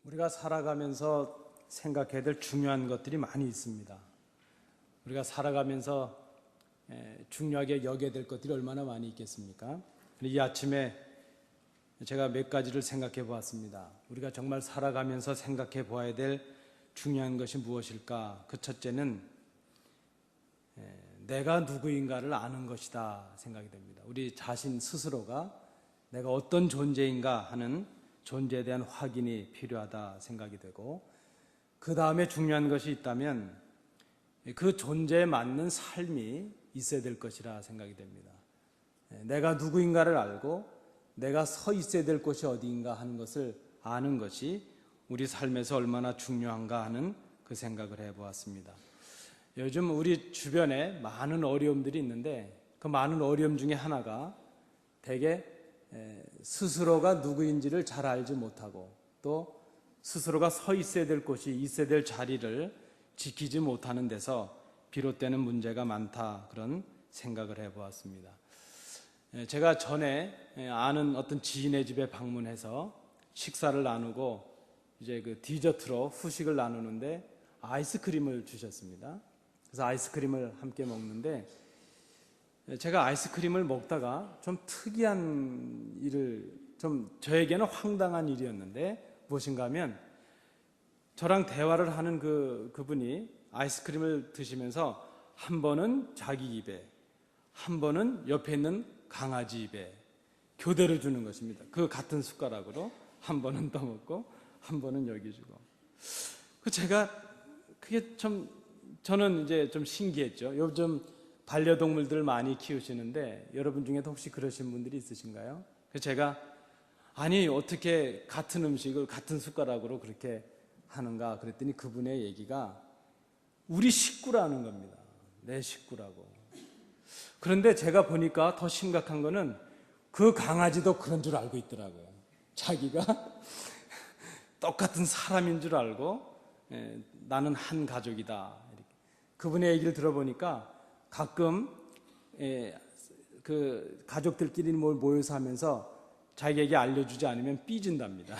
우리가 살아가면서 생각해야 될 중요한 것들이 많이 있습니다. 우리가 살아가면서 중요하게 여겨야 될 것들이 얼마나 많이 있겠습니까? 이 아침에 제가 몇 가지를 생각해 보았습니다. 우리가 정말 살아가면서 생각해 보아야 될 중요한 것이 무엇일까? 그 첫째는 내가 누구인가를 아는 것이다 생각이 됩니다. 우리 자신 스스로가 내가 어떤 존재인가 하는 존재에 대한 확인이 필요하다 생각이 되고, 그 다음에 중요한 것이 있다면 그 존재에 맞는 삶이 있어야 될 것이라 생각이 됩니다. 내가 누구인가를 알고 내가 서 있어야 될 곳이 어디인가 하는 것을 아는 것이 우리 삶에서 얼마나 중요한가 하는 그 생각을 해보았습니다. 요즘 우리 주변에 많은 어려움들이 있는데, 그 많은 어려움 중에 하나가 대개 스스로가 누구인지를 잘 알지 못하고, 또 스스로가 서 있어야 될 곳이, 있어야 될 자리를 지키지 못하는 데서 비롯되는 문제가 많다, 그런 생각을 해보았습니다. 제가 전에 아는 어떤 지인의 집에 방문해서 식사를 나누고 이제 그 디저트로 후식을 나누는데 아이스크림을 주셨습니다. 그래서 아이스크림을 함께 먹는데, 제가 아이스크림을 먹다가 좀 특이한 일을, 좀 저에게는 황당한 일이었는데 무엇인가 하면, 저랑 대화를 하는 그분이 아이스크림을 드시면서 한 번은 자기 입에, 한 번은 옆에 있는 강아지 입에 교대로 주는 것입니다. 그 같은 숟가락으로 한 번은 떠먹고 한 번은 여기 주고. 제가 그게 좀, 저는 이제 좀 신기했죠. 요즘 반려동물들 많이 키우시는데 여러분 중에도 혹시 그러신 분들이 있으신가요? 그래서 제가, 아니 어떻게 같은 음식을 같은 숟가락으로 그렇게 하는가 그랬더니 그분의 얘기가 우리 식구라는 겁니다. 내 식구라고. 그런데 제가 보니까 더 심각한 거는 그 강아지도 그런 줄 알고 있더라고요. 자기가 똑같은 사람인 줄 알고 나는 한 가족이다. 이렇게. 그분의 얘기를 들어보니까 가끔 그 가족들끼리 뭘 모여서 하면서 자기에게 알려주지 않으면 삐진답니다.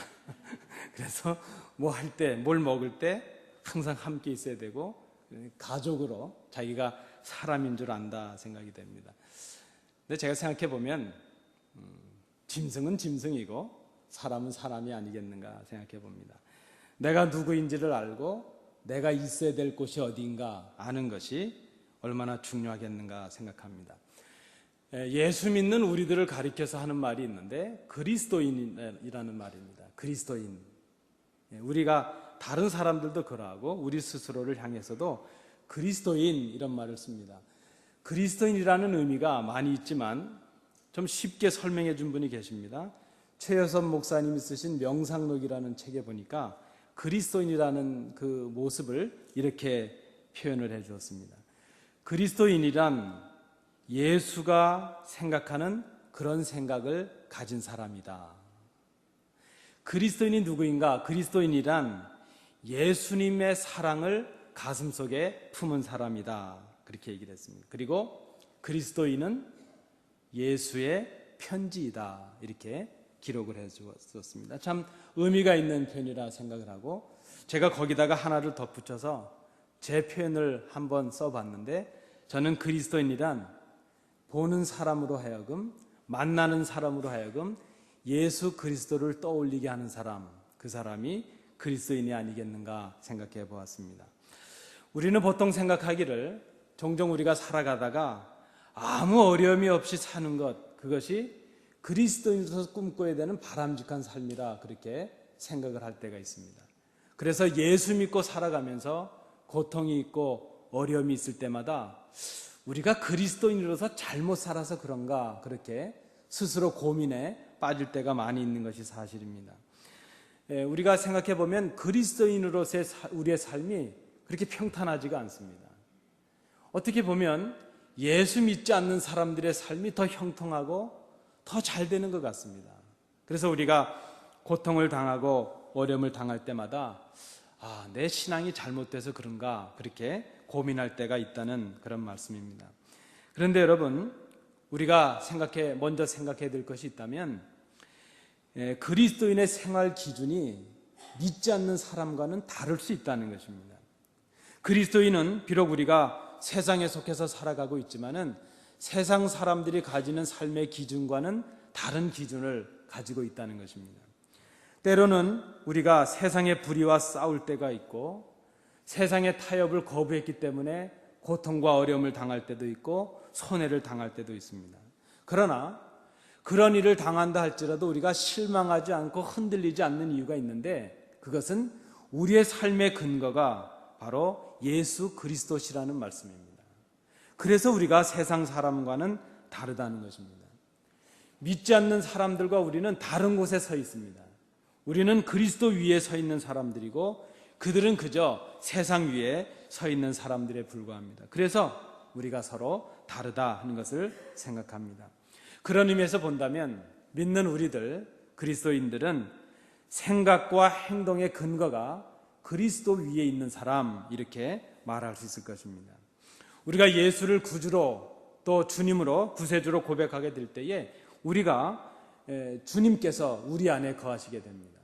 그래서 뭐 할 때, 뭘 먹을 때 항상 함께 있어야 되고, 가족으로 자기가 사람인 줄 안다 생각이 됩니다. 근데 제가 생각해 보면 짐승은 짐승이고 사람은 사람이 아니겠는가 생각해 봅니다. 내가 누구인지를 알고 내가 있어야 될 곳이 어디인가 아는 것이 얼마나 중요하겠는가 생각합니다. 예수 믿는 우리들을 가리켜서 하는 말이 있는데 그리스도인이라는 말입니다. 그리스도인. 우리가 다른 사람들도 그러하고 우리 스스로를 향해서도 그리스도인 이런 말을 씁니다. 그리스도인이라는 의미가 많이 있지만 좀 쉽게 설명해 준 분이 계십니다. 최여섭 목사님이 쓰신 명상록이라는 책에 보니까 그리스도인이라는 그 모습을 이렇게 표현을 해 주었습니다. 그리스도인이란 예수가 생각하는 그런 생각을 가진 사람이다. 그리스도인이 누구인가? 그리스도인이란 예수님의 사랑을 가슴속에 품은 사람이다. 그렇게 얘기를 했습니다. 그리고 그리스도인은 예수의 편지이다. 이렇게 기록을 해 주었습니다. 참 의미가 있는 표현이라 생각을 하고, 제가 거기다가 하나를 덧붙여서 제 표현을 한번 써봤는데, 저는 그리스도인이란 보는 사람으로 하여금, 만나는 사람으로 하여금 예수 그리스도를 떠올리게 하는 사람, 그 사람이 그리스도인이 아니겠는가 생각해 보았습니다. 우리는 보통 생각하기를 종종 우리가 살아가다가 아무 어려움이 없이 사는 것, 그것이 그리스도인으로서 꿈꿔야 되는 바람직한 삶이라 그렇게 생각을 할 때가 있습니다. 그래서 예수 믿고 살아가면서 고통이 있고 어려움이 있을 때마다 우리가 그리스도인으로서 잘못 살아서 그런가 그렇게 스스로 고민에 빠질 때가 많이 있는 것이 사실입니다. 우리가 생각해 보면 그리스도인으로서의 우리의 삶이 그렇게 평탄하지가 않습니다. 어떻게 보면 예수 믿지 않는 사람들의 삶이 더 형통하고 더 잘 되는 것 같습니다. 그래서 우리가 고통을 당하고 어려움을 당할 때마다 내 신앙이 잘못돼서 그런가 그렇게 고민할 때가 있다는 그런 말씀입니다. 그런데 여러분, 우리가 먼저 생각해야 될 것이 있다면, 그리스도인의 생활 기준이 믿지 않는 사람과는 다를 수 있다는 것입니다. 그리스도인은 비록 우리가 세상에 속해서 살아가고 있지만은 세상 사람들이 가지는 삶의 기준과는 다른 기준을 가지고 있다는 것입니다. 때로는 우리가 세상의 불의와 싸울 때가 있고 세상의 타협을 거부했기 때문에 고통과 어려움을 당할 때도 있고 손해를 당할 때도 있습니다. 그러나 그런 일을 당한다 할지라도 우리가 실망하지 않고 흔들리지 않는 이유가 있는데, 그것은 우리의 삶의 근거가 바로 예수 그리스도시라는 말씀입니다. 그래서 우리가 세상 사람과는 다르다는 것입니다. 믿지 않는 사람들과 우리는 다른 곳에 서 있습니다. 우리는 그리스도 위에 서 있는 사람들이고 그들은 그저 세상 위에 서 있는 사람들에 불과합니다. 그래서 우리가 서로 다르다 하는 것을 생각합니다. 그런 의미에서 본다면 믿는 우리들, 그리스도인들은 생각과 행동의 근거가 그리스도 위에 있는 사람, 이렇게 말할 수 있을 것입니다. 우리가 예수를 구주로 또 주님으로 구세주로 고백하게 될 때에 우리가 주님께서 우리 안에 거하시게 됩니다.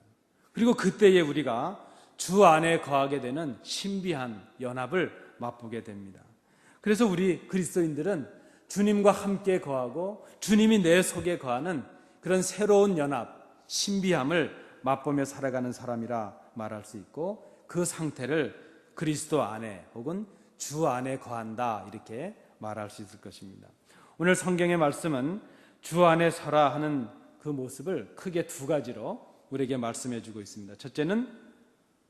그리고 그때에 우리가 주 안에 거하게 되는 신비한 연합을 맛보게 됩니다. 그래서 우리 그리스도인들은 주님과 함께 거하고 주님이 내 속에 거하는 그런 새로운 연합, 신비함을 맛보며 살아가는 사람이라 말할 수 있고, 그 상태를 그리스도 안에 혹은 주 안에 거한다, 이렇게 말할 수 있을 것입니다. 오늘 성경의 말씀은 주 안에 서라 하는 그 모습을 크게 두 가지로 우리에게 말씀해 주고 있습니다. 첫째는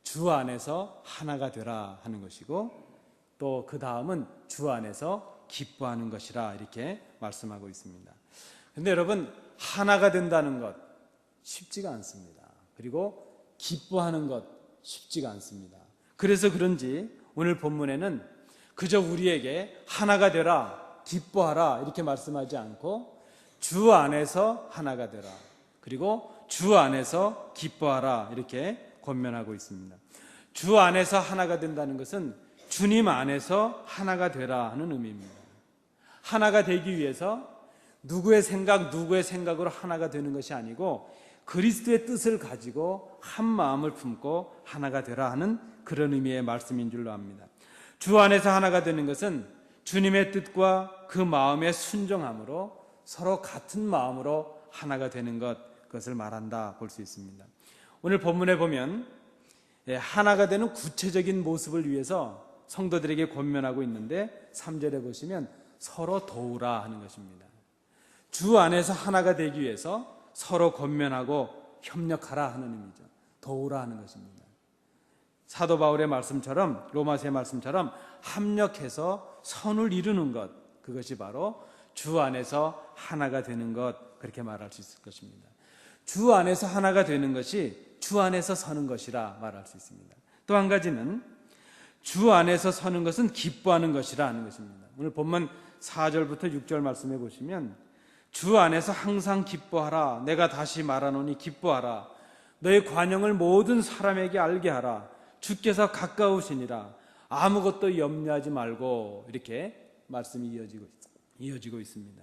주 안에서 하나가 되라 하는 것이고, 또 그 다음은 주 안에서 기뻐하는 것이라, 이렇게 말씀하고 있습니다. 그런데 여러분, 하나가 된다는 것 쉽지가 않습니다. 그리고 기뻐하는 것 쉽지가 않습니다. 그래서 그런지 오늘 본문에는 그저 우리에게 하나가 되라, 기뻐하라 이렇게 말씀하지 않고 주 안에서 하나가 되라, 그리고 주 안에서 기뻐하라, 이렇게 권면하고 있습니다. 주 안에서 하나가 된다는 것은 주님 안에서 하나가 되라 하는 의미입니다. 하나가 되기 위해서 누구의 생각으로 하나가 되는 것이 아니고 그리스도의 뜻을 가지고 한 마음을 품고 하나가 되라 하는 그런 의미의 말씀인 줄로 압니다. 주 안에서 하나가 되는 것은 주님의 뜻과 그 마음의 순종함으로 서로 같은 마음으로 하나가 되는 것, 그것을 말한다 볼 수 있습니다. 오늘 본문에 보면 하나가 되는 구체적인 모습을 위해서 성도들에게 권면하고 있는데 3절에 보시면 서로 도우라 하는 것입니다. 주 안에서 하나가 되기 위해서 서로 권면하고 협력하라 하는 의미죠. 도우라 하는 것입니다. 사도 바울의 말씀처럼, 로마서의 말씀처럼 합력해서 선을 이루는 것, 그것이 바로 주 안에서 하나가 되는 것, 그렇게 말할 수 있을 것입니다. 주 안에서 하나가 되는 것이 주 안에서 서는 것이라 말할 수 있습니다. 또 한 가지는 주 안에서 서는 것은 기뻐하는 것이라 하는 것입니다. 오늘 본문 4절부터 6절 말씀해 보시면 주 안에서 항상 기뻐하라. 내가 다시 말하노니 기뻐하라. 너의 관용을 모든 사람에게 알게 하라. 주께서 가까우시니라. 아무것도 염려하지 말고, 이렇게 말씀이 이어지고 있습니다.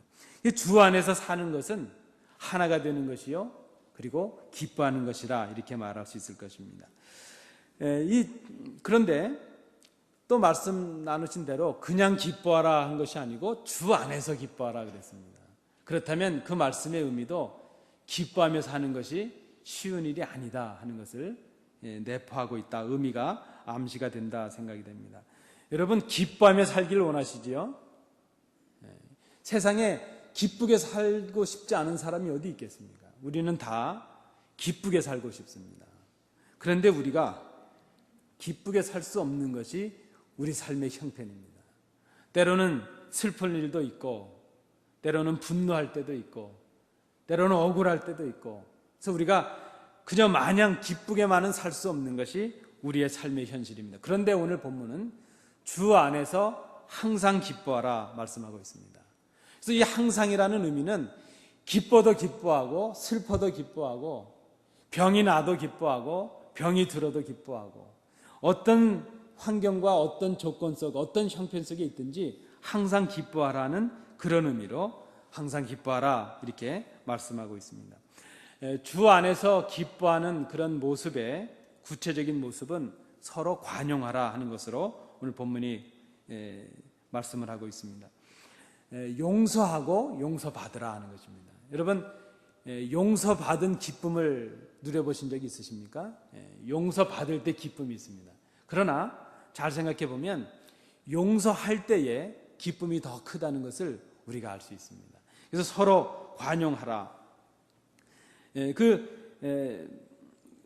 주 안에서 사는 것은 하나가 되는 것이요, 그리고 기뻐하는 것이라, 이렇게 말할 수 있을 것입니다. 그런데 또 말씀 나누신 대로 그냥 기뻐하라 한 것이 아니고 주 안에서 기뻐하라 그랬습니다. 그렇다면 그 말씀의 의미도 기뻐하며 사는 것이 쉬운 일이 아니다 하는 것을 내포하고 있다, 의미가 암시가 된다 생각이 됩니다. 여러분, 기뻐하며 살기를 원하시지요? 세상에 기쁘게 살고 싶지 않은 사람이 어디 있겠습니까? 우리는 다 기쁘게 살고 싶습니다. 그런데 우리가 기쁘게 살 수 없는 것이 우리 삶의 형편입니다. 때로는 슬픈 일도 있고, 때로는 분노할 때도 있고, 때로는 억울할 때도 있고, 그래서 우리가 그저 마냥 기쁘게만은 살 수 없는 것이 우리의 삶의 현실입니다. 그런데 오늘 본문은 주 안에서 항상 기뻐하라 말씀하고 있습니다. 그래서 이 항상이라는 의미는 기뻐도 기뻐하고 슬퍼도 기뻐하고 병이 나도 기뻐하고 병이 들어도 기뻐하고 어떤 환경과 어떤 조건 속, 어떤 형편 속에 있든지 항상 기뻐하라는 그런 의미로 항상 기뻐하라, 이렇게 말씀하고 있습니다. 주 안에서 기뻐하는 그런 모습의 구체적인 모습은 서로 관용하라 하는 것으로 오늘 본문이 말씀을 하고 있습니다. 용서하고 용서받으라 하는 것입니다. 여러분, 용서받은 기쁨을 누려보신 적이 있으십니까? 용서받을 때 기쁨이 있습니다. 그러나 잘 생각해 보면 용서할 때에 기쁨이 더 크다는 것을 우리가 알 수 있습니다. 그래서 서로 관용하라.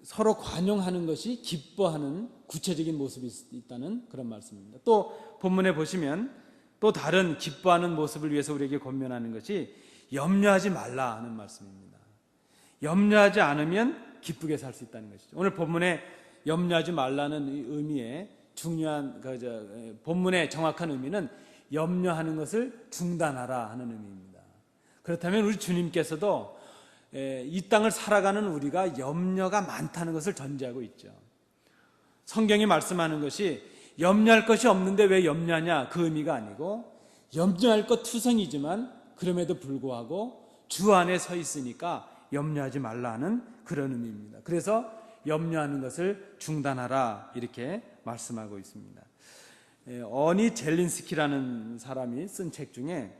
서로 관용하는 것이 기뻐하는 구체적인 모습이 있다는 그런 말씀입니다. 또 본문에 보시면 또 다른 기뻐하는 모습을 위해서 우리에게 권면하는 것이 염려하지 말라 하는 말씀입니다. 염려하지 않으면 기쁘게 살 수 있다는 것이죠. 오늘 본문에 염려하지 말라는 의미의 중요한 본문의 정확한 의미는 염려하는 것을 중단하라 하는 의미입니다. 그렇다면 우리 주님께서도 이 땅을 살아가는 우리가 염려가 많다는 것을 전제하고 있죠. 성경이 말씀하는 것이 염려할 것이 없는데 왜 염려하냐 그 의미가 아니고 염려할 것 투성이지만 그럼에도 불구하고 주 안에 서 있으니까 염려하지 말라는 그런 의미입니다. 그래서 염려하는 것을 중단하라 이렇게 말씀하고 있습니다. 어니 젤린스키라는 사람이 쓴 책 중에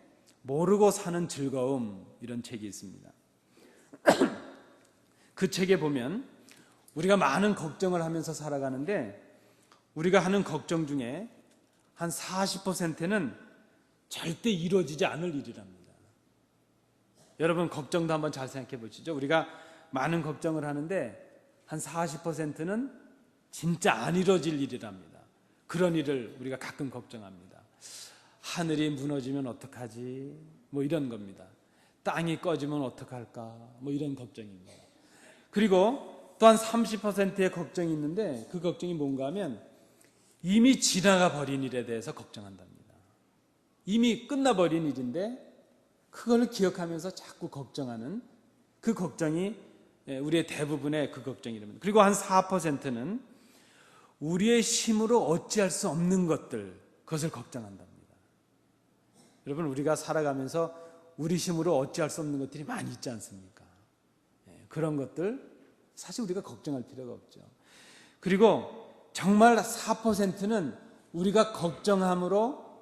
모르고 사는 즐거움 이런 책이 있습니다. 그 책에 보면 우리가 많은 걱정을 하면서 살아가는데 우리가 하는 걱정 중에 한 40%는 절대 이루어지지 않을 일이랍니다. 여러분 걱정도 한번 잘 생각해 보시죠. 우리가 많은 걱정을 하는데 한 40%는 진짜 안 이루어질 일이랍니다. 그런 일을 우리가 가끔 걱정합니다. 하늘이 무너지면 어떡하지? 뭐 이런 겁니다. 땅이 꺼지면 어떡할까? 뭐 이런 걱정입니다. 그리고 또한 30%의 걱정이 있는데 그 걱정이 뭔가 하면 이미 지나가 버린 일에 대해서 걱정한답니다. 이미 끝나버린 일인데 그걸 기억하면서 자꾸 걱정하는 그 걱정이 우리의 대부분의 그 걱정이랍니다. 그리고 한 4%는 우리의 힘으로 어찌할 수 없는 것들 그것을 걱정한답니다. 여러분 우리가 살아가면서 우리 힘으로 어찌할 수 없는 것들이 많이 있지 않습니까? 그런 것들 사실 우리가 걱정할 필요가 없죠. 그리고 정말 4%는 우리가 걱정함으로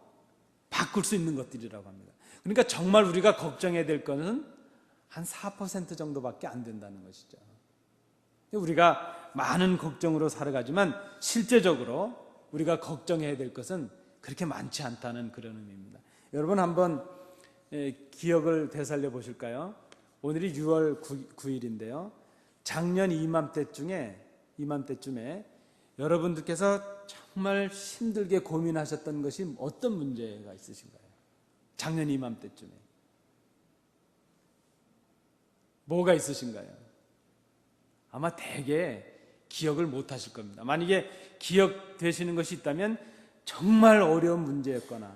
바꿀 수 있는 것들이라고 합니다. 그러니까 정말 우리가 걱정해야 될 것은 한 4% 정도밖에 안 된다는 것이죠. 우리가 많은 걱정으로 살아가지만 실제적으로 우리가 걱정해야 될 것은 그렇게 많지 않다는 그런 의미입니다. 여러분 한번 기억을 되살려 보실까요? 오늘이 6월 9일인데요. 작년 이맘때쯤에 여러분들께서 정말 힘들게 고민하셨던 것이 어떤 문제가 있으신가요? 작년 이맘때쯤에 뭐가 있으신가요? 아마 대개 기억을 못 하실 겁니다. 만약에 기억되시는 것이 있다면 정말 어려운 문제였거나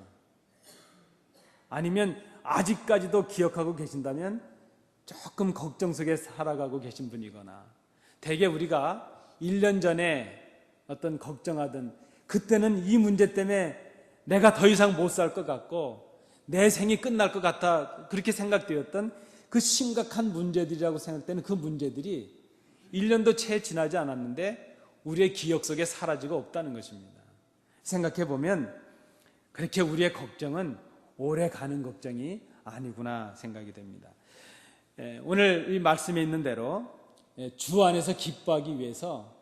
아니면 아직까지도 기억하고 계신다면 조금 걱정 속에 살아가고 계신 분이거나 대개 우리가 1년 전에 어떤 걱정하던 그때는 이 문제 때문에 내가 더 이상 못 살 것 같고 내 생이 끝날 것 같아 그렇게 생각되었던 그 심각한 문제들이라고 생각되는 그 문제들이 1년도 채 지나지 않았는데 우리의 기억 속에 사라지고 없다는 것입니다. 생각해 보면 그렇게 우리의 걱정은 오래 가는 걱정이 아니구나 생각이 됩니다. 오늘 이 말씀에 있는 대로 주 안에서 기뻐하기 위해서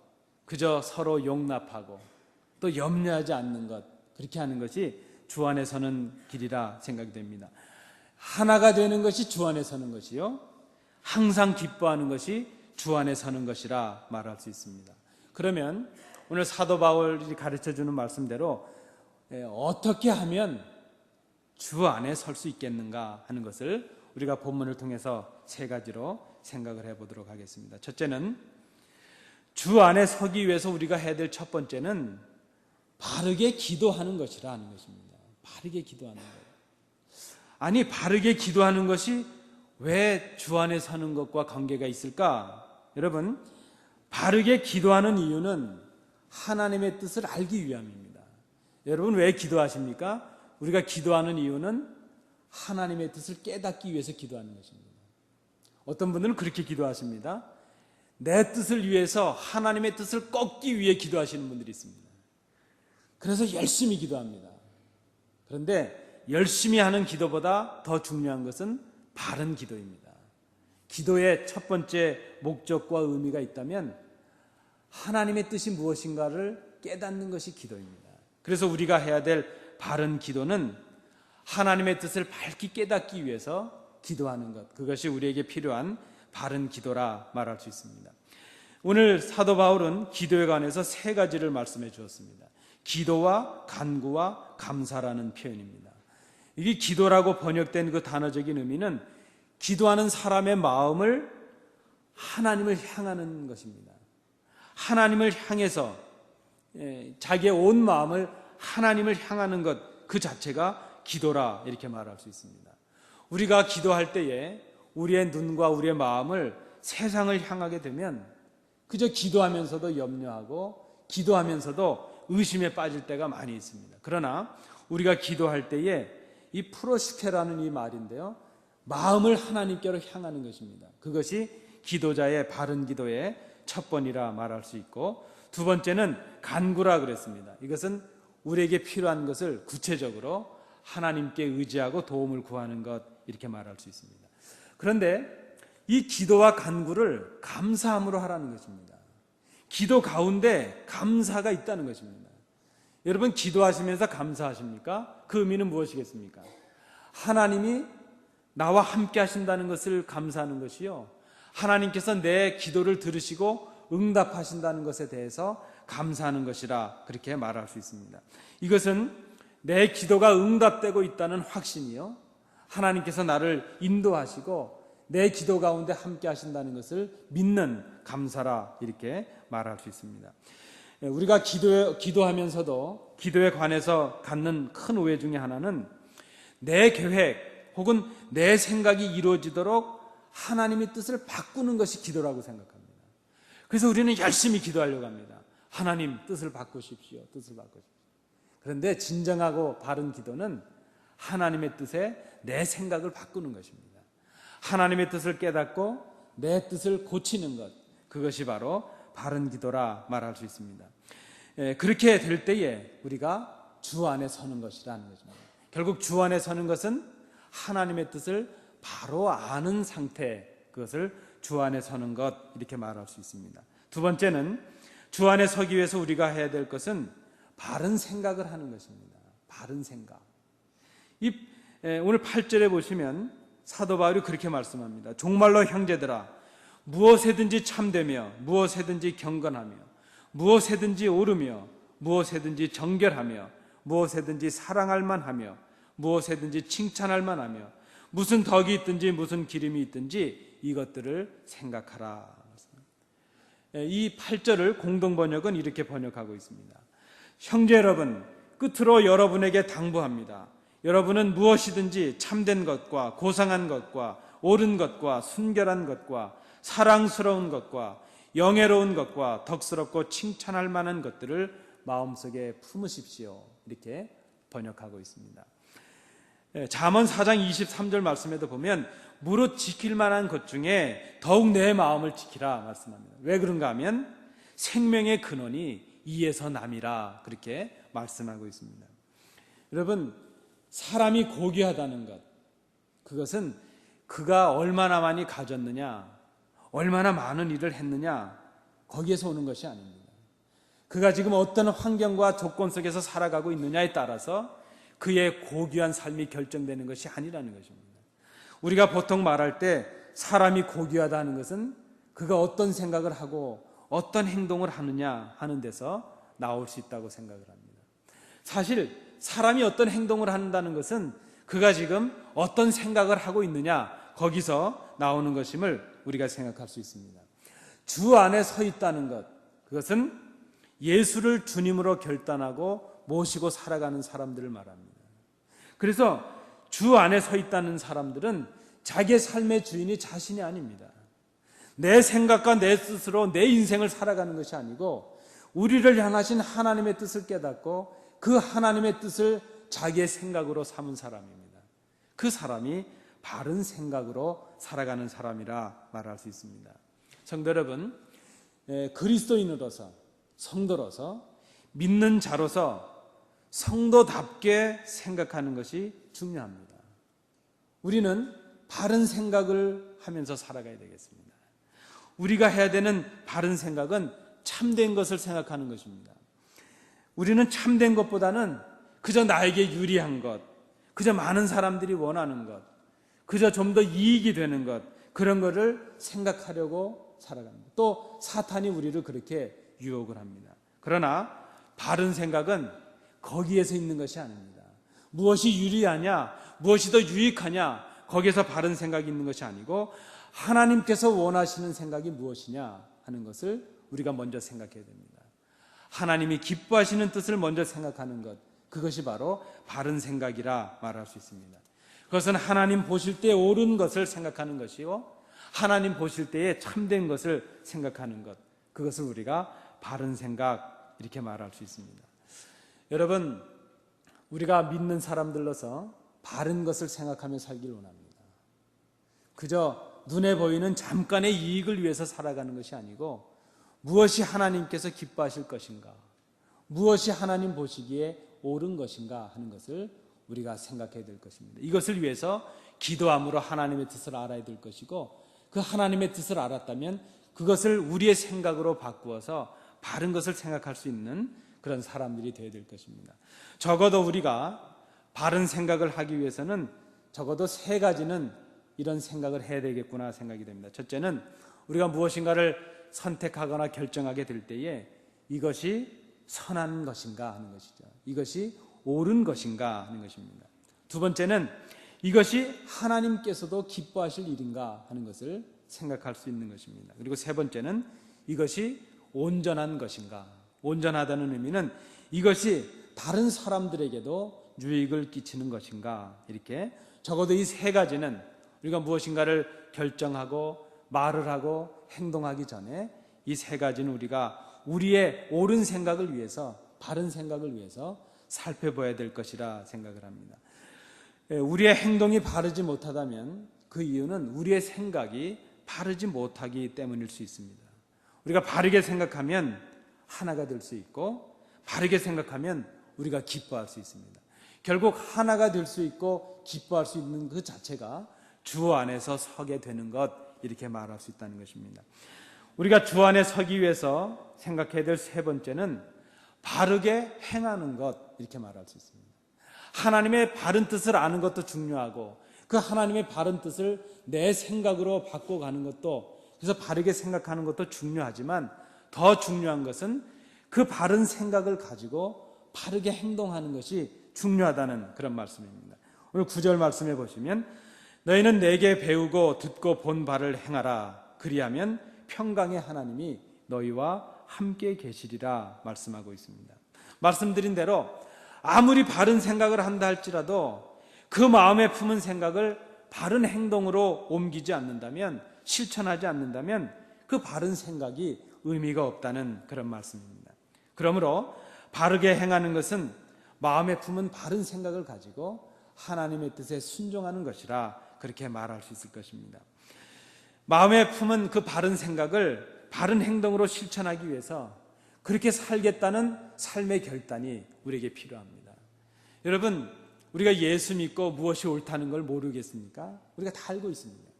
그저 서로 용납하고 또 염려하지 않는 것 그렇게 하는 것이 주 안에 서는 길이라 생각이 됩니다. 하나가 되는 것이 주 안에 서는 것이요 항상 기뻐하는 것이 주 안에 서는 것이라 말할 수 있습니다. 그러면 오늘 사도 바울이 가르쳐주는 말씀대로 어떻게 하면 주 안에 설 수 있겠는가 하는 것을 우리가 본문을 통해서 세 가지로 생각을 해보도록 하겠습니다. 첫째는 주 안에 서기 위해서 우리가 해야 될 첫 번째는 바르게 기도하는 것이라 하는 것입니다. 바르게 기도하는 거예요. 아니 바르게 기도하는 것이 왜 주 안에 서는 것과 관계가 있을까? 여러분 바르게 기도하는 이유는 하나님의 뜻을 알기 위함입니다. 여러분 왜 기도하십니까? 우리가 기도하는 이유는 하나님의 뜻을 깨닫기 위해서 기도하는 것입니다. 어떤 분들은 그렇게 기도하십니다. 내 뜻을 위해서 하나님의 뜻을 꺾기 위해 기도하시는 분들이 있습니다. 그래서 열심히 기도합니다. 그런데 열심히 하는 기도보다 더 중요한 것은 바른 기도입니다. 기도의 첫 번째 목적과 의미가 있다면 하나님의 뜻이 무엇인가를 깨닫는 것이 기도입니다. 그래서 우리가 해야 될 바른 기도는 하나님의 뜻을 밝히 깨닫기 위해서 기도하는 것, 그것이 우리에게 필요한 바른 기도라 말할 수 있습니다. 오늘 사도 바울은 기도에 관해서 세 가지를 말씀해 주었습니다. 기도와 간구와 감사라는 표현입니다. 이게 기도라고 번역된 그 단어적인 의미는 기도하는 사람의 마음을 하나님을 향하는 것입니다. 하나님을 향해서 자기의 온 마음을 하나님을 향하는 것, 그 자체가 기도라 이렇게 말할 수 있습니다. 우리가 기도할 때에 우리의 눈과 우리의 마음을 세상을 향하게 되면 그저 기도하면서도 염려하고 기도하면서도 의심에 빠질 때가 많이 있습니다. 그러나 우리가 기도할 때에 이 프로시테라는 이 말인데요, 마음을 하나님께로 향하는 것입니다. 그것이 기도자의 바른 기도의 첫 번이라 말할 수 있고, 두 번째는 간구라 그랬습니다. 이것은 우리에게 필요한 것을 구체적으로 하나님께 의지하고 도움을 구하는 것, 이렇게 말할 수 있습니다. 그런데 이 기도와 간구를 감사함으로 하라는 것입니다. 기도 가운데 감사가 있다는 것입니다. 여러분, 기도하시면서 감사하십니까? 그 의미는 무엇이겠습니까? 하나님이 나와 함께 하신다는 것을 감사하는 것이요, 하나님께서 내 기도를 들으시고 응답하신다는 것에 대해서 감사하는 것이라 그렇게 말할 수 있습니다. 이것은 내 기도가 응답되고 있다는 확신이요, 하나님께서 나를 인도하시고 내 기도 가운데 함께 하신다는 것을 믿는 감사라 이렇게 말할 수 있습니다. 우리가 기도하면서도 기도에 관해서 갖는 큰 오해 중에 하나는 내 계획 혹은 내 생각이 이루어지도록 하나님의 뜻을 바꾸는 것이 기도라고 생각합니다. 그래서 우리는 열심히 기도하려고 합니다. 하나님 뜻을 바꾸십시오. 뜻을 바꾸십시오. 그런데 진정하고 바른 기도는 하나님의 뜻에 내 생각을 바꾸는 것입니다. 하나님의 뜻을 깨닫고 내 뜻을 고치는 것, 그것이 바로 바른 기도라 말할 수 있습니다. 그렇게 될 때에 우리가 주 안에 서는 것이라는 것입니다. 결국 주 안에 서는 것은 하나님의 뜻을 바로 아는 상태, 그것을 주 안에 서는 것, 이렇게 말할 수 있습니다. 두 번째는 주 안에 서기 위해서 우리가 해야 될 것은 바른 생각을 하는 것입니다. 바른 생각. 오늘 8절에 보시면 사도 바울이 그렇게 말씀합니다. 종말로 형제들아, 무엇에든지 참되며 무엇에든지 경건하며 무엇에든지 옳으며 무엇에든지 정결하며 무엇에든지 사랑할 만하며 무엇에든지 칭찬할 만하며 무슨 덕이 있든지 무슨 기름이 있든지 이것들을 생각하라. 이 8절을 공동번역은 이렇게 번역하고 있습니다. 형제 여러분, 끝으로 여러분에게 당부합니다. 여러분은 무엇이든지 참된 것과 고상한 것과 옳은 것과 순결한 것과 사랑스러운 것과 영예로운 것과 덕스럽고 칭찬할 만한 것들을 마음속에 품으십시오. 이렇게 번역하고 있습니다. 잠언 4장 23절 말씀에도 보면 무릇 지킬 만한 것 중에 더욱 내 마음을 지키라 말씀합니다. 왜 그런가 하면 생명의 근원이 이에서 남이라 그렇게 말씀하고 있습니다. 여러분, 사람이 고귀하다는 것, 그것은 그가 얼마나 많이 가졌느냐, 얼마나 많은 일을 했느냐, 거기에서 오는 것이 아닙니다. 그가 지금 어떤 환경과 조건 속에서 살아가고 있느냐에 따라서 그의 고귀한 삶이 결정되는 것이 아니라는 것입니다. 우리가 보통 말할 때 사람이 고귀하다는 것은 그가 어떤 생각을 하고 어떤 행동을 하느냐 하는 데서 나올 수 있다고 생각을 합니다. 사실 사람이 어떤 행동을 한다는 것은 그가 지금 어떤 생각을 하고 있느냐, 거기서 나오는 것임을 우리가 생각할 수 있습니다. 주 안에 서 있다는 것, 그것은 예수를 주님으로 결단하고 모시고 살아가는 사람들을 말합니다. 그래서 주 안에 서 있다는 사람들은 자기의 삶의 주인이 자신이 아닙니다. 내 생각과 내 뜻으로 내 인생을 살아가는 것이 아니고 우리를 향하신 하나님의 뜻을 깨닫고 그 하나님의 뜻을 자기의 생각으로 삼은 사람입니다. 그 사람이 바른 생각으로 살아가는 사람이라 말할 수 있습니다. 성도 여러분, 그리스도인으로서, 성도로서, 믿는 자로서 성도답게 생각하는 것이 중요합니다. 우리는 바른 생각을 하면서 살아가야 되겠습니다. 우리가 해야 되는 바른 생각은 참된 것을 생각하는 것입니다. 우리는 참된 것보다는 그저 나에게 유리한 것, 그저 많은 사람들이 원하는 것, 그저 좀 더 이익이 되는 것, 그런 것을 생각하려고 살아갑니다. 또 사탄이 우리를 그렇게 유혹을 합니다. 그러나 바른 생각은 거기에서 있는 것이 아닙니다. 무엇이 유리하냐, 무엇이 더 유익하냐, 거기에서 바른 생각이 있는 것이 아니고 하나님께서 원하시는 생각이 무엇이냐 하는 것을 우리가 먼저 생각해야 됩니다. 하나님이 기뻐하시는 뜻을 먼저 생각하는 것, 그것이 바로 바른 생각이라 말할 수 있습니다. 그것은 하나님 보실 때 옳은 것을 생각하는 것이요, 하나님 보실 때에 참된 것을 생각하는 것, 그것을 우리가 바른 생각 이렇게 말할 수 있습니다. 여러분, 우리가 믿는 사람들로서 바른 것을 생각하며 살기를 원합니다. 그저 눈에 보이는 잠깐의 이익을 위해서 살아가는 것이 아니고 무엇이 하나님께서 기뻐하실 것인가, 무엇이 하나님 보시기에 옳은 것인가 하는 것을 우리가 생각해야 될 것입니다. 이것을 위해서 기도함으로 하나님의 뜻을 알아야 될 것이고, 그 하나님의 뜻을 알았다면 그것을 우리의 생각으로 바꾸어서 바른 것을 생각할 수 있는 그런 사람들이 되어야 될 것입니다. 적어도 우리가 바른 생각을 하기 위해서는 적어도 세 가지는 이런 생각을 해야 되겠구나 생각이 됩니다. 첫째는 우리가 무엇인가를 선택하거나 결정하게 될 때에 이것이 선한 것인가 하는 것이죠. 이것이 옳은 것인가 하는 것입니다. 두 번째는 이것이 하나님께서도 기뻐하실 일인가 하는 것을 생각할 수 있는 것입니다. 그리고 세 번째는 이것이 온전한 것인가. 온전하다는 의미는 이것이 다른 사람들에게도 유익을 끼치는 것인가. 이렇게 적어도 이 세 가지는 우리가 무엇인가를 결정하고 말을 하고 행동하기 전에 이 세 가지는 우리가 우리의 옳은 생각을 위해서, 바른 생각을 위해서 살펴봐야 될 것이라 생각을 합니다. 우리의 행동이 바르지 못하다면 그 이유는 우리의 생각이 바르지 못하기 때문일 수 있습니다. 우리가 바르게 생각하면 하나가 될 수 있고, 바르게 생각하면 우리가 기뻐할 수 있습니다. 결국 하나가 될 수 있고 기뻐할 수 있는 그 자체가 주 안에서 서게 되는 것, 이렇게 말할 수 있다는 것입니다. 우리가 주 안에 서기 위해서 생각해야 될 세 번째는 바르게 행하는 것, 이렇게 말할 수 있습니다. 하나님의 바른 뜻을 아는 것도 중요하고 그 하나님의 바른 뜻을 내 생각으로 바꿔가는 것도, 그래서 바르게 생각하는 것도 중요하지만 더 중요한 것은 그 바른 생각을 가지고 바르게 행동하는 것이 중요하다는 그런 말씀입니다. 오늘 9절 말씀해 보시면 너희는 내게 배우고 듣고 본 바를 행하라. 그리하면 평강의 하나님이 너희와 함께 계시리라 말씀하고 있습니다. 말씀드린 대로 아무리 바른 생각을 한다 할지라도 그 마음에 품은 생각을 바른 행동으로 옮기지 않는다면, 실천하지 않는다면 그 바른 생각이 의미가 없다는 그런 말씀입니다. 그러므로 바르게 행하는 것은 마음에 품은 바른 생각을 가지고 하나님의 뜻에 순종하는 것이라 그렇게 말할 수 있을 것입니다. 마음에 품은 그 바른 생각을 바른 행동으로 실천하기 위해서 그렇게 살겠다는 삶의 결단이 우리에게 필요합니다. 여러분, 우리가 예수 믿고 무엇이 옳다는 걸 모르겠습니까? 우리가 다 알고 있습니다.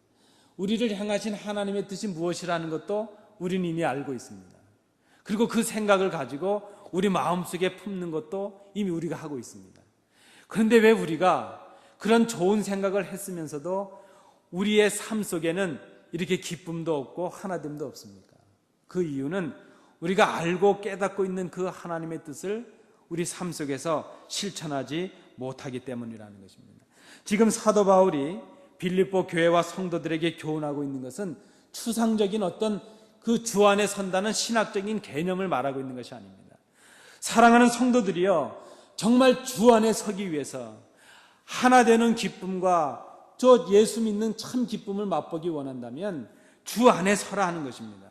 우리를 향하신 하나님의 뜻이 무엇이라는 것도 우리는 이미 알고 있습니다. 그리고 그 생각을 가지고 우리 마음속에 품는 것도 이미 우리가 하고 있습니다. 그런데 왜 우리가 그런 좋은 생각을 했으면서도 우리의 삶 속에는 이렇게 기쁨도 없고 하나됨도 없습니까? 그 이유는 우리가 알고 깨닫고 있는 그 하나님의 뜻을 우리 삶 속에서 실천하지 못하기 때문이라는 것입니다. 지금 사도 바울이 빌립보 교회와 성도들에게 교훈하고 있는 것은 추상적인 어떤 그 주 안에 선다는 신학적인 개념을 말하고 있는 것이 아닙니다. 사랑하는 성도들이여, 정말 주 안에 서기 위해서 하나 되는 기쁨과 저 예수 믿는 참 기쁨을 맛보기 원한다면 주 안에 서라 하는 것입니다.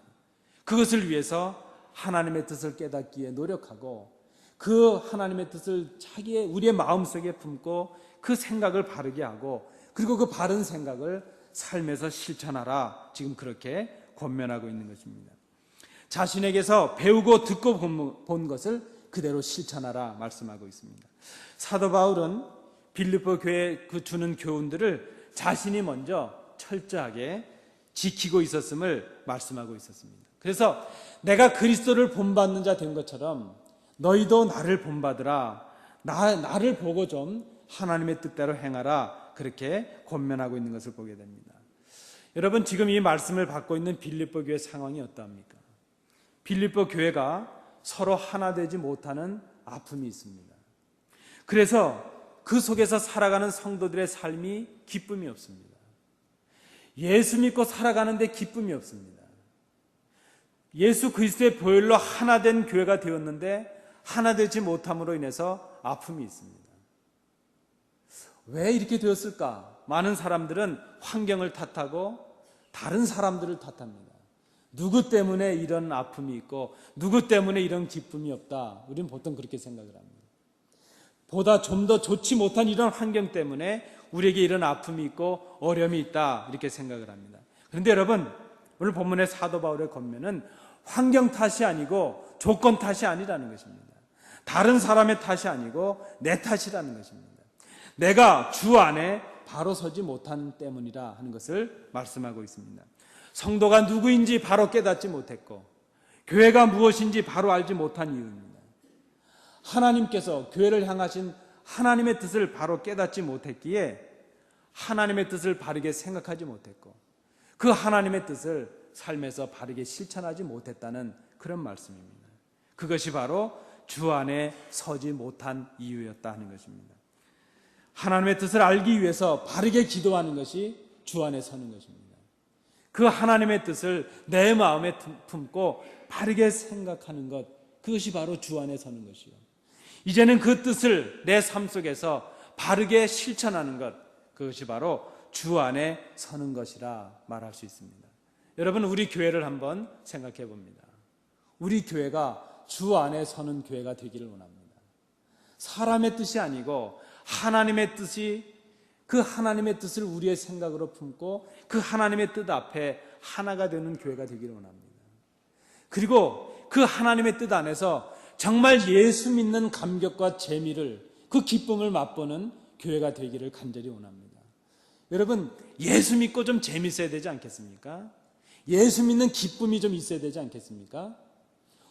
그것을 위해서 하나님의 뜻을 깨닫기에 노력하고 그 하나님의 뜻을 우리의 마음속에 품고 그 생각을 바르게 하고, 그리고 그 바른 생각을 삶에서 실천하라, 지금 그렇게 권면하고 있는 것입니다. 자신에게서 배우고 듣고 본 것을 그대로 실천하라 말씀하고 있습니다. 사도 바울은 빌립보 교회에 주는 교훈들을 자신이 먼저 철저하게 지키고 있었음을 말씀하고 있었습니다. 그래서 내가 그리스도를 본받는 자 된 것처럼 너희도 나를 본받으라, 나를 보고 좀 하나님의 뜻대로 행하라, 그렇게 권면하고 있는 것을 보게 됩니다. 여러분, 지금 이 말씀을 받고 있는 빌립보 교회 상황이 어떠합니까? 빌립보 교회가 서로 하나 되지 못하는 아픔이 있습니다. 그래서 그 속에서 살아가는 성도들의 삶이 기쁨이 없습니다. 예수 믿고 살아가는데 기쁨이 없습니다. 예수 그리스도의 보혈로 하나 된 교회가 되었는데 하나 되지 못함으로 인해서 아픔이 있습니다. 왜 이렇게 되었을까? 많은 사람들은 환경을 탓하고 다른 사람들을 탓합니다. 누구 때문에 이런 아픔이 있고 누구 때문에 이런 기쁨이 없다. 우리는 보통 그렇게 생각을 합니다. 보다 좀 더 좋지 못한 이런 환경 때문에 우리에게 이런 아픔이 있고 어려움이 있다, 이렇게 생각을 합니다. 그런데 여러분, 오늘 본문의 사도 바울의 권면은 환경 탓이 아니고 조건 탓이 아니라는 것입니다. 다른 사람의 탓이 아니고 내 탓이라는 것입니다. 내가 주 안에 바로 서지 못한 때문이라 하는 것을 말씀하고 있습니다. 성도가 누구인지 바로 깨닫지 못했고 교회가 무엇인지 바로 알지 못한 이유입니다. 하나님께서 교회를 향하신 하나님의 뜻을 바로 깨닫지 못했기에 하나님의 뜻을 바르게 생각하지 못했고 그 하나님의 뜻을 삶에서 바르게 실천하지 못했다는 그런 말씀입니다. 그것이 바로 주 안에 서지 못한 이유였다 하는 것입니다. 하나님의 뜻을 알기 위해서 바르게 기도하는 것이 주 안에 서는 것입니다. 그 하나님의 뜻을 내 마음에 품고 바르게 생각하는 것, 그것이 바로 주 안에 서는 것이요. 이제는 그 뜻을 내 삶 속에서 바르게 실천하는 것, 그것이 바로 주 안에 서는 것이라 말할 수 있습니다. 여러분, 우리 교회를 한번 생각해 봅니다. 우리 교회가 주 안에 서는 교회가 되기를 원합니다. 사람의 뜻이 아니고 하나님의 뜻이, 그 하나님의 뜻을 우리의 생각으로 품고 그 하나님의 뜻 앞에 하나가 되는 교회가 되기를 원합니다. 그리고 그 하나님의 뜻 안에서 정말 예수 믿는 감격과 재미를, 그 기쁨을 맛보는 교회가 되기를 간절히 원합니다. 여러분, 예수 믿고 좀 재밌어야 되지 않겠습니까? 예수 믿는 기쁨이 좀 있어야 되지 않겠습니까?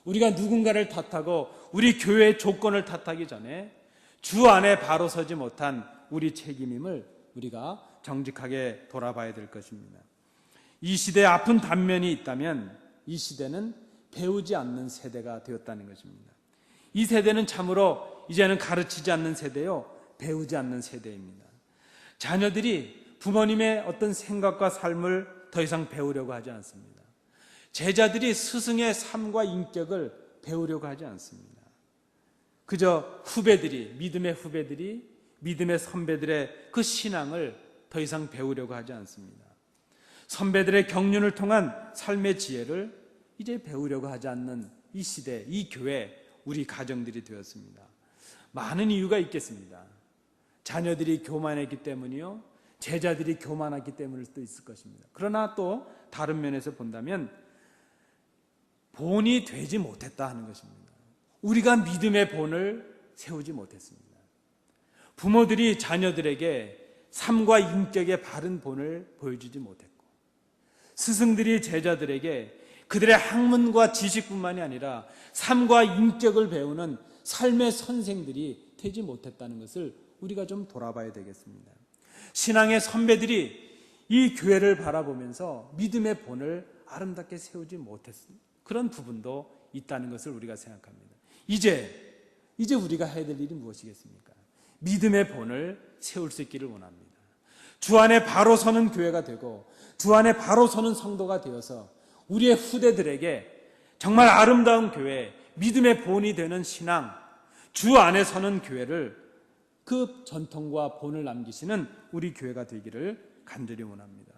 우리가 누군가를 탓하고 우리 교회의 조건을 탓하기 전에 주 안에 바로 서지 못한 우리 책임임을 우리가 정직하게 돌아봐야 될 것입니다. 이 시대에 아픈 단면이 있다면 이 시대는 배우지 않는 세대가 되었다는 것입니다. 이 세대는 참으로 이제는 가르치지 않는 세대요, 배우지 않는 세대입니다. 자녀들이 부모님의 어떤 생각과 삶을 더 이상 배우려고 하지 않습니다. 제자들이 스승의 삶과 인격을 배우려고 하지 않습니다. 그저 믿음의 후배들이 믿음의 선배들의 그 신앙을 더 이상 배우려고 하지 않습니다. 선배들의 경륜을 통한 삶의 지혜를 이제 배우려고 하지 않는 이 시대, 이 교회, 우리 가정들이 되었습니다. 많은 이유가 있겠습니다. 자녀들이 교만했기 때문이요, 제자들이 교만했기 때문일 수도 있을 것입니다. 그러나 또 다른 면에서 본다면 본이 되지 못했다 하는 것입니다. 우리가 믿음의 본을 세우지 못했습니다. 부모들이 자녀들에게 삶과 인격의 바른 본을 보여주지 못했고, 스승들이 제자들에게 그들의 학문과 지식뿐만이 아니라 삶과 인격을 배우는 삶의 선생들이 되지 못했다는 것을 우리가 좀 돌아봐야 되겠습니다. 신앙의 선배들이 이 교회를 바라보면서 믿음의 본을 아름답게 세우지 못했습니다. 그런 부분도 있다는 것을 우리가 생각합니다. 이제 우리가 해야 될 일이 무엇이겠습니까? 믿음의 본을 세울 수 있기를 원합니다. 주 안에 바로 서는 교회가 되고 주 안에 바로 서는 성도가 되어서 우리의 후대들에게 정말 아름다운 교회, 믿음의 본이 되는 신앙, 주 안에 서는 교회를, 그 전통과 본을 남기시는 우리 교회가 되기를 간절히 원합니다.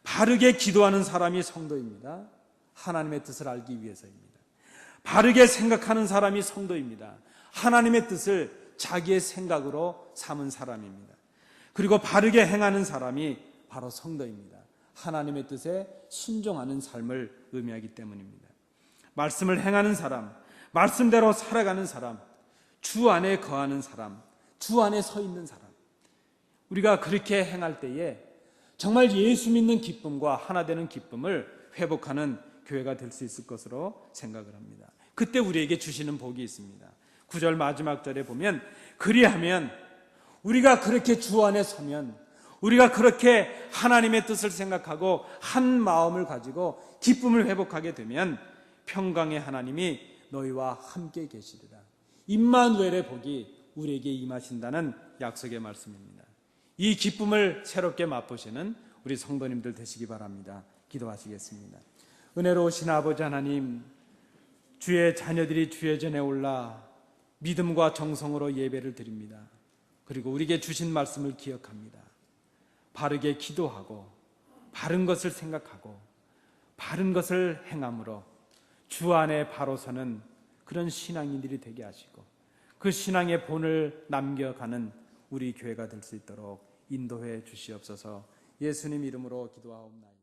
바르게 기도하는 사람이 성도입니다. 하나님의 뜻을 알기 위해서입니다. 바르게 생각하는 사람이 성도입니다. 하나님의 뜻을 자기의 생각으로 삼은 사람입니다. 그리고 바르게 행하는 사람이 바로 성도입니다. 하나님의 뜻에 순종하는 삶을 의미하기 때문입니다. 말씀을 행하는 사람, 말씀대로 살아가는 사람, 주 안에 거하는 사람, 주 안에 서 있는 사람, 우리가 그렇게 행할 때에 정말 예수 믿는 기쁨과 하나 되는 기쁨을 회복하는 교회가 될 수 있을 것으로 생각을 합니다. 그때 우리에게 주시는 복이 있습니다. 9절 마지막 절에 보면, 그리하면 우리가 그렇게 주 안에 서면, 우리가 그렇게 하나님의 뜻을 생각하고 한 마음을 가지고 기쁨을 회복하게 되면 평강의 하나님이 너희와 함께 계시리라. 임마누엘의 복이 우리에게 임하신다는 약속의 말씀입니다. 이 기쁨을 새롭게 맛보시는 우리 성도님들 되시기 바랍니다. 기도하시겠습니다. 은혜로우신 아버지 하나님, 주의 자녀들이 주의 전에 올라 믿음과 정성으로 예배를 드립니다. 그리고 우리에게 주신 말씀을 기억합니다. 바르게 기도하고 바른 것을 생각하고 바른 것을 행함으로 주 안에 바로 서는 그런 신앙인들이 되게 하시고 그 신앙의 본을 남겨가는 우리 교회가 될 수 있도록 인도해 주시옵소서. 예수님 이름으로 기도하옵나이다.